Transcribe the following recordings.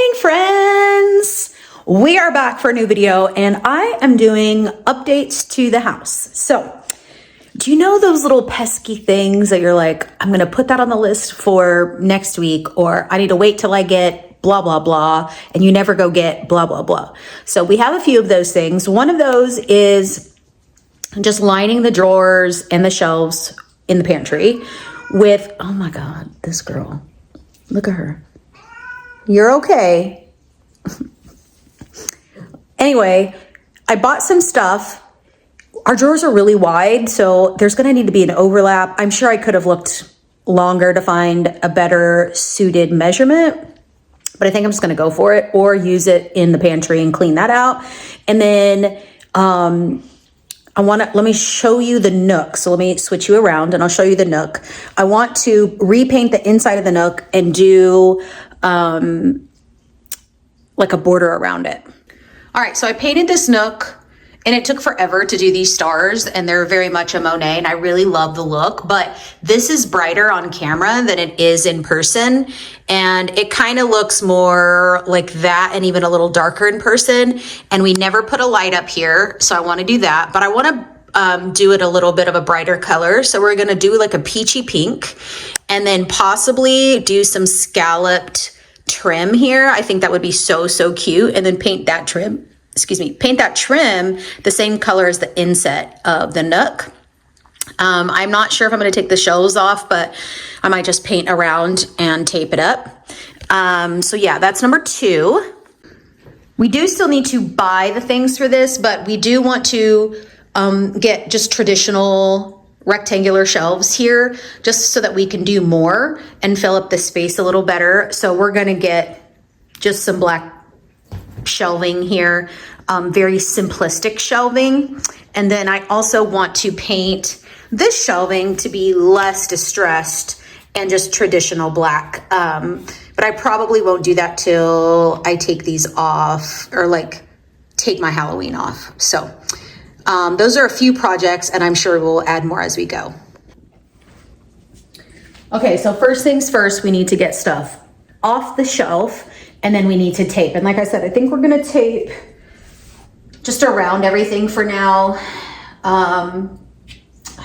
morning, friends. We are back for a new video and I am doing updates to the house. So do you know those little pesky things that you're like, I'm gonna put that on the list for next week, or I need to wait till I get blah, blah, blah, and you never go get blah, blah, blah. So we have a few of those things. One of those is just lining the drawers and the shelves in the pantry with, oh my God, this girl, look at her. You're okay. Anyway, I bought some stuff. Our drawers are really wide, so there's gonna need to be an overlap. I'm sure I could have looked longer to find a better suited measurement, but I think I'm just gonna go for it or use it in the pantry and clean that out. And then let me show you the nook. So let me switch you around and I'll show you the nook. I want to repaint the inside of the nook and do like a border around it. All right, so I painted this nook and it took forever to do these stars and they're very much a Monet and I really love the look, but this is brighter on camera than it is in person. And it kind of looks more like that and even a little darker in person. And we never put a light up here, so I want to do that, but I want to do it a little bit of a brighter color. So we're going to do like a peachy pink and then possibly do some scalloped trim here. I think that would be so cute. And then paint that trim the same color as the inset of the nook. I'm not sure if I'm going to take the shelves off, but I might just paint around and tape it up. So yeah, that's number 2. We do still need to buy the things for this, but we do want to get just traditional rectangular shelves here just so that we can do more and fill up the space a little better. So we're going to get just some black shelving here, very simplistic shelving. And then I also want to paint this shelving to be less distressed and just traditional black. But I probably won't do that till I take these off or like take my Halloween off. So those are a few projects and I'm sure we'll add more as we go. Okay, so first things first, we need to get stuff off the shelf and then we need to tape. And like I said, I think we're gonna tape just around everything for now. I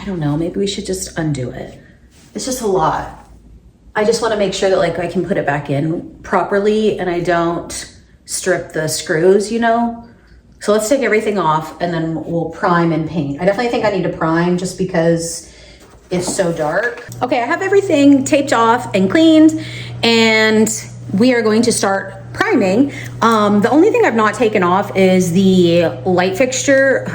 don't know, maybe we should just undo it. It's just a lot. I just wanna make sure that like I can put it back in properly and I don't strip the screws, you know? So let's take everything off and then we'll prime and paint. I definitely think I need to prime just because it's so dark. Okay, I have everything taped off and cleaned and we are going to start priming. The only thing I've not taken off is the light fixture,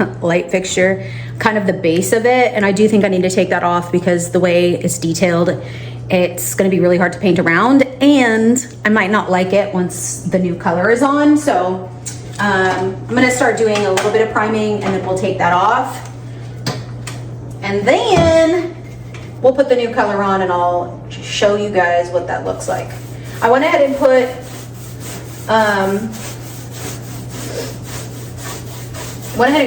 kind of the base of it. And I do think I need to take that off because the way it's detailed, it's gonna be really hard to paint around and I might not like it once the new color is on. So I'm gonna start doing a little bit of priming and then we'll take that off. And then we'll put the new color on and I'll show you guys what that looks like. I went ahead and put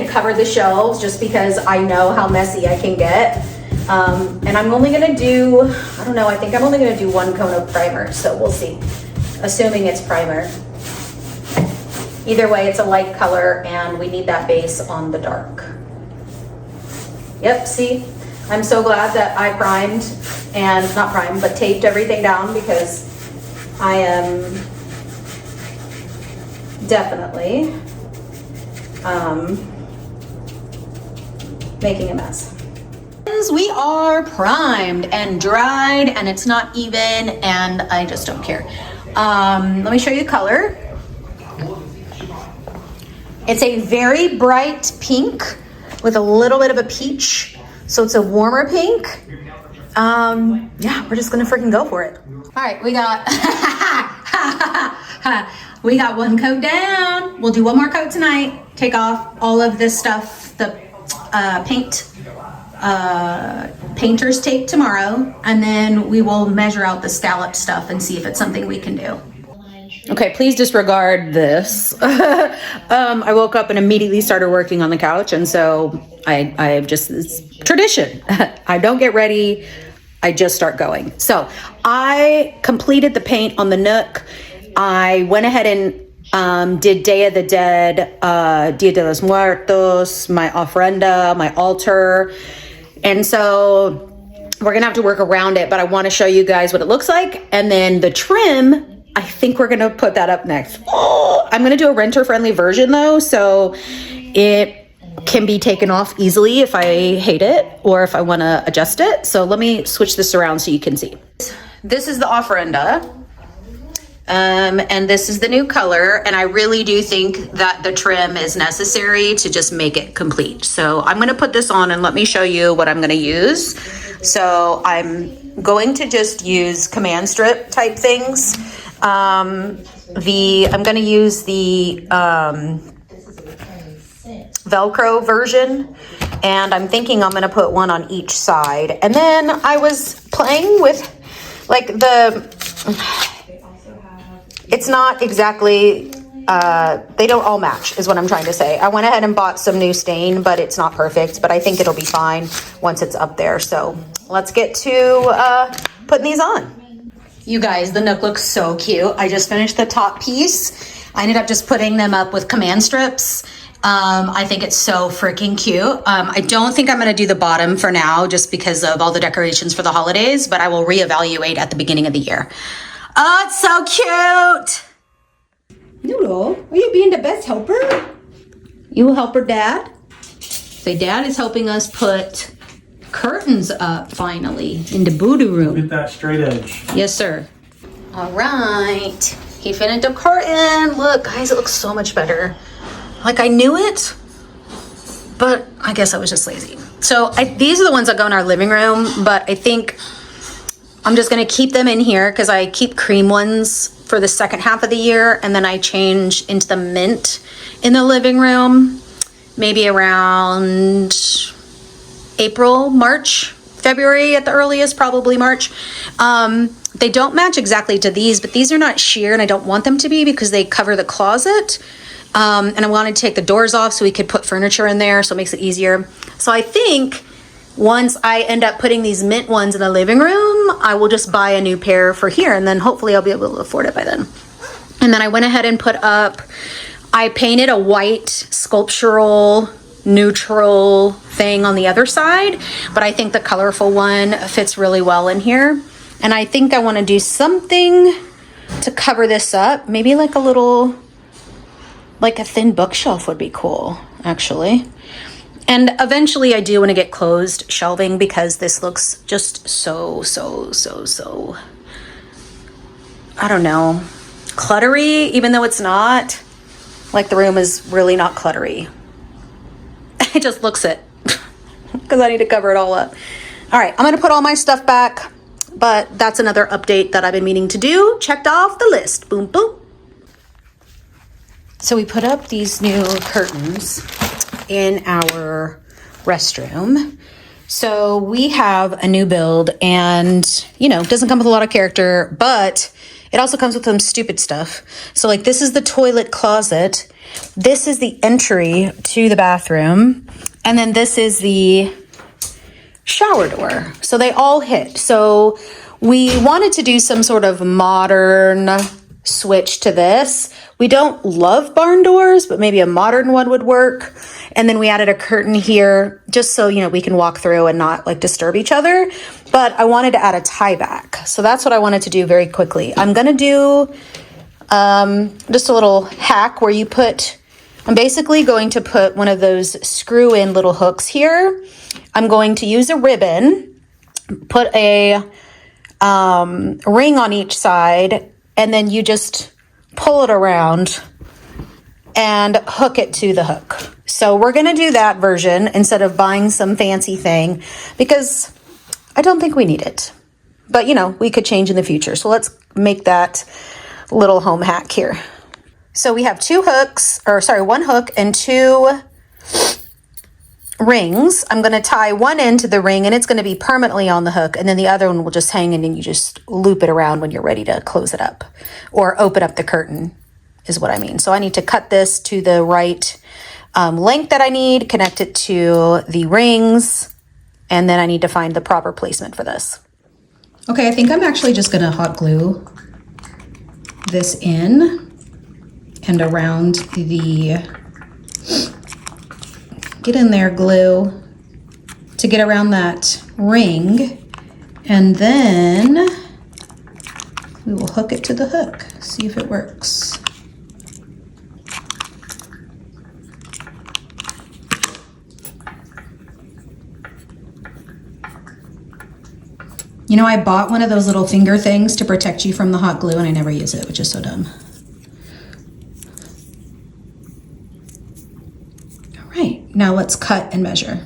covered the shelves just because I know how messy I can get. And I'm only gonna do, I don't know, I think I'm only gonna do 1 cone of primer, so we'll see, assuming it's primer. Either way, it's a light color and we need that base on the dark. Yep, see? I'm so glad that I primed and, not primed, but taped everything down because I am definitely making a mess. We are primed and dried and it's not even and I just don't care. Let me show you the color. It's a very bright pink with a little bit of a peach. So it's a warmer pink. Yeah, we're just gonna freaking go for it. All right, we got, we got 1 coat down. We'll do 1 more coat tonight. Take off all of this stuff, the painter's tape tomorrow. And then we will measure out the scallop stuff and see if it's something we can do. Okay, please disregard this. I woke up and immediately started working on the couch. And so I just, it's tradition. I don't get ready. I just start going. So I completed the paint on the nook. I went ahead and did Day of the Dead, Dia de los Muertos, my ofrenda, my altar. And so we're gonna have to work around it, but I wanna show you guys what it looks like. And then the trim, I think we're gonna put that up next. Oh, I'm gonna do a renter-friendly version though, so it can be taken off easily if I hate it or if I wanna adjust it. So let me switch this around so you can see. This is the ofrenda. And this is the new color, and I really do think that the trim is necessary to just make it complete. So I'm gonna put this on and let me show you what I'm gonna use. So I'm going to just use command strip type things. I'm gonna use the Velcro version, and I'm thinking I'm gonna put one on each side. And then I was playing with like it's not exactly, they don't all match is what I'm trying to say. I went ahead and bought some new stain, but it's not perfect, but I think it'll be fine once it's up there. So let's get to putting these on. You guys, the Nook looks so cute. I just finished the top piece. I ended up just putting them up with command strips. I think it's so freaking cute. I don't think I'm gonna do the bottom for now just because of all the decorations for the holidays, but I will reevaluate at the beginning of the year. Oh, it's so cute. Noodle, are you being the best helper? You will help her, Dad? Say, Dad is helping us put curtains up finally in the booty room. Look at that straight edge. Yes, sir. All right. He finished the curtain. Look, guys, it looks so much better. Like I knew it, but I guess I was just lazy. So these are the ones that go in our living room, but I think I'm just gonna keep them in here because I keep cream ones for the second half of the year, and then I change into the mint in the living room, maybe around April, March, February at the earliest, probably March. They don't match exactly to these, but these are not sheer, and I don't want them to be because they cover the closet. And I wanted to take the doors off so we could put furniture in there, so it makes it easier. So I think once I end up putting these mint ones in the living room, I will just buy a new pair for here, and then hopefully I'll be able to afford it by then. And then I went ahead and put up, I painted a white sculptural neutral thing on the other side, but I think the colorful one fits really well in here. And I think I want to do something to cover this up. Maybe like a little, like a thin bookshelf would be cool, actually. And eventually I do want to get closed shelving because this looks just so, I don't know, cluttery, even though it's not. Like the room is really not cluttery. It just looks it because I need to cover it all up. All right, I'm going to put all my stuff back, but that's another update that I've been meaning to do. Checked off the list. Boom, boom. So we put up these new curtains in our restroom. So we have a new build, and you know, it doesn't come with a lot of character, but it also comes with some stupid stuff. So like this is the toilet closet. This is the entry to the bathroom. And then this is the shower door. So they all hit. So we wanted to do some sort of modern switch to this. We don't love barn doors, but maybe a modern one would work. And then we added a curtain here just so, you know, we can walk through and not like disturb each other. But I wanted to add a tie back. So that's what I wanted to do very quickly. I'm going to do just a little hack where you put, I'm basically going to put one of those screw in little hooks here. I'm going to use a ribbon, put a ring on each side, and then you just pull it around and hook it to the hook. So we're going to do that version instead of buying some fancy thing because I don't think we need it. But, you know, we could change in the future. So let's make that little home hack here. So we have one hook and two rings. I'm going to tie one end to the ring and it's going to be permanently on the hook, and then the other one will just hang in and you just loop it around when you're ready to close it up or open up the curtain is what I mean. So I need to cut this to the right length that I need, connect it to the rings, and then I need to find the proper placement for this. Okay, I think I'm actually just going to hot glue this in and around the, get in there, glue, to get around that ring. And then we will hook it to the hook, see if it works. You know, I bought one of those little finger things to protect you from the hot glue and I never use it, which is so dumb. All right, now let's cut and measure.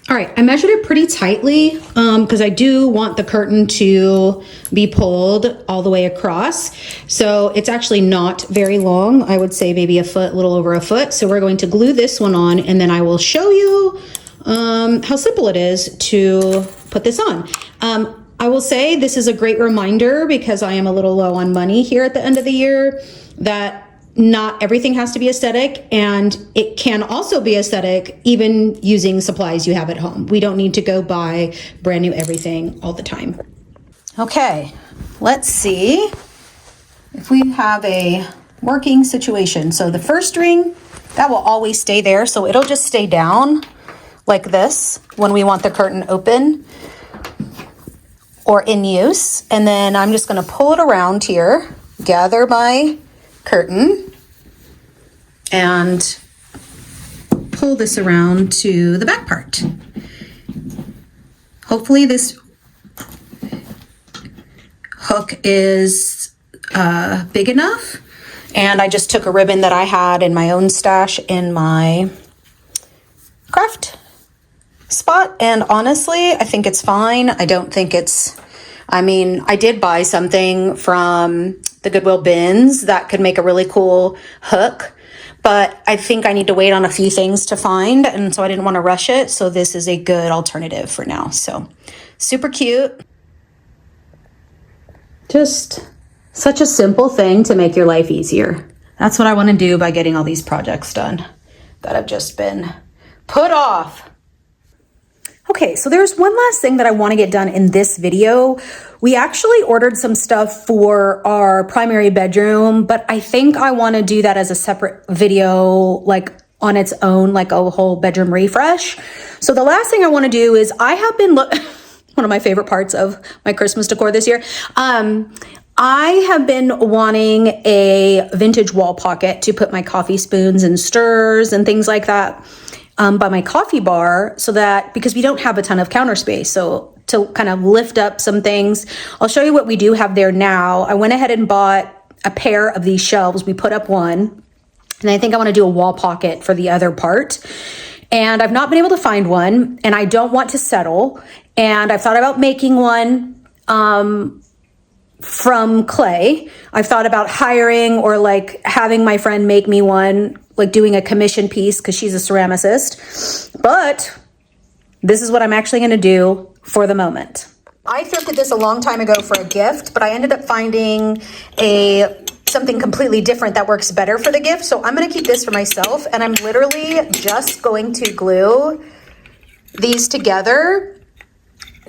All right, I measured it pretty tightly because I do want the curtain to be pulled all the way across. So it's actually not very long. I would say maybe a foot, a little over a foot. So we're going to glue this one on and then I will show you how simple it is to put this on. I will say this is a great reminder because I am a little low on money here at the end of the year that not everything has to be aesthetic, and it can also be aesthetic even using supplies you have at home. We don't need to go buy brand new everything all the time. Okay, let's see if we have a working situation. So the first ring, that will always stay there, so it'll just stay down like this when we want the curtain open or in use. And then I'm just gonna pull it around here, gather my curtain and pull this around to the back part. Hopefully this hook is big enough. And I just took a ribbon that I had in my own stash in my craft spot. And honestly, I think it's fine. I don't think it's, I mean, I did buy something from the Goodwill bins that could make a really cool hook, but I think I need to wait on a few things to find, and so I didn't want to rush it, so this is a good alternative for now. So super cute. Just such a simple thing to make your life easier. That's what I want to do by getting all these projects done that have just been put off. Okay, so there's one last thing that I want to get done in this video. We actually ordered some stuff for our primary bedroom, but I think I want to do that as a separate video, like on its own, like a whole bedroom refresh. So the last thing I want to do is I have been one of my favorite parts of my Christmas decor this year. I have been wanting a vintage wall pocket to put my coffee spoons and stirrers and things like that by my coffee bar, so that, because we don't have a ton of counter space, so to kind of lift up some things. I'll show you what we do have there now. I went ahead and bought a pair of these shelves. We put up one, and I think I want to do a wall pocket for the other part. And I've not been able to find one, and I don't want to settle. And I've thought about making one from clay. I've thought about hiring or like having my friend make me one, like doing a commission piece because she's a ceramicist. But this is what I'm actually going to do for the moment. I thrifted this a long time ago for a gift, but I ended up finding something completely different that works better for the gift. So I'm going to keep this for myself, and I'm literally just going to glue these together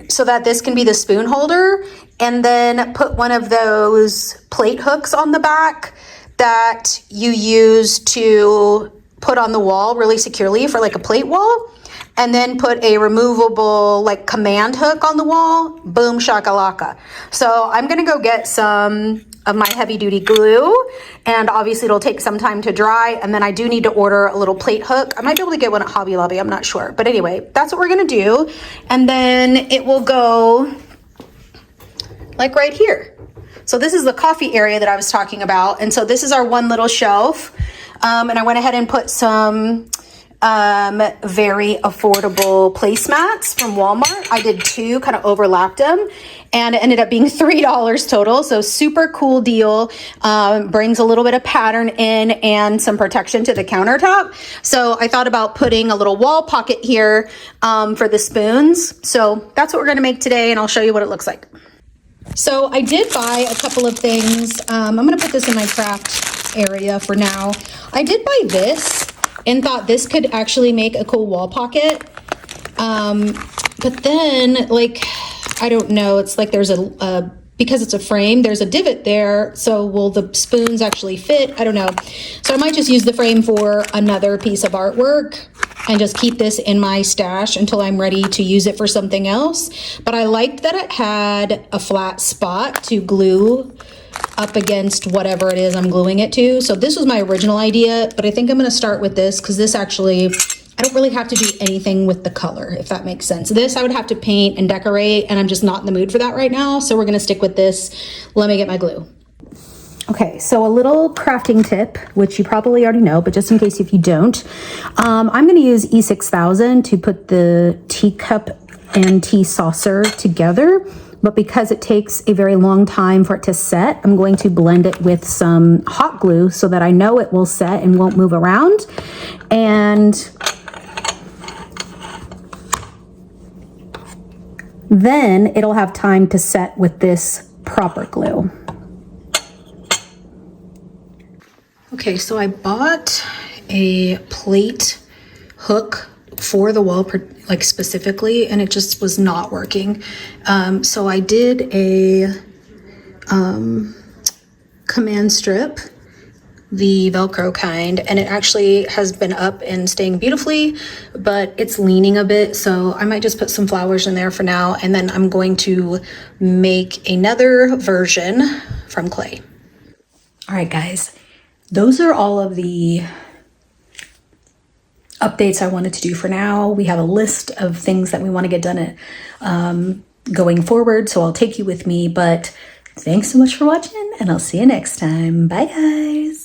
so that this can be the spoon holder, and then put one of those plate hooks on the back that you use to put on the wall really securely for like a plate wall, and then put a removable like command hook on the wall. Boom shakalaka. So I'm gonna go get some of my heavy duty glue, and obviously it'll take some time to dry, and then I do need to order a little plate hook. I might be able to get one at Hobby Lobby, I'm not sure, but anyway, that's what we're gonna do. And then it will go like right here. So this is the coffee area that I was talking about, and so this is our one little shelf, and I went ahead and put some very affordable placemats from Walmart. I did two, kind of overlapped them, and it ended up being $3 total. So super cool deal. Brings a little bit of pattern in and some protection to the countertop. So I thought about putting a little wall pocket here for the spoons. So that's what we're gonna make today, and I'll show you what it looks like. So I did buy a couple of things. I'm gonna put this in my craft area for now. I did buy this and thought this could actually make a cool wall pocket. But then, like, I don't know, it's like there's a because it's a frame, there's a divot there. So will the spoons actually fit? I don't know. So I might just use the frame for another piece of artwork and just keep this in my stash until I'm ready to use it for something else. But I liked that it had a flat spot to glue up against whatever it is I'm gluing it to. So this was my original idea, but I think I'm going to start with this because this actually, I don't really have to do anything with the color, if that makes sense. This I would have to paint and decorate, and I'm just not in the mood for that right now. So we're going to stick with this. Let me get my glue. Okay, so a little crafting tip, which you probably already know, but just in case if you don't, I'm going to use E6000 to put the teacup and tea saucer together. But because it takes a very long time for it to set, I'm going to blend it with some hot glue so that I know it will set and won't move around. And then it'll have time to set with this proper glue. Okay, so I bought a plate hook for the wall, like specifically, and it just was not working. So I did a command strip, the Velcro kind, and it actually has been up and staying beautifully, but it's leaning a bit. So I might just put some flowers in there for now. And then I'm going to make another version from clay. All right, guys. Those are all of the updates I wanted to do for now. We have a list of things that we want to get done going forward, so I'll take you with me. But thanks so much for watching, and I'll see you next time. Bye, guys.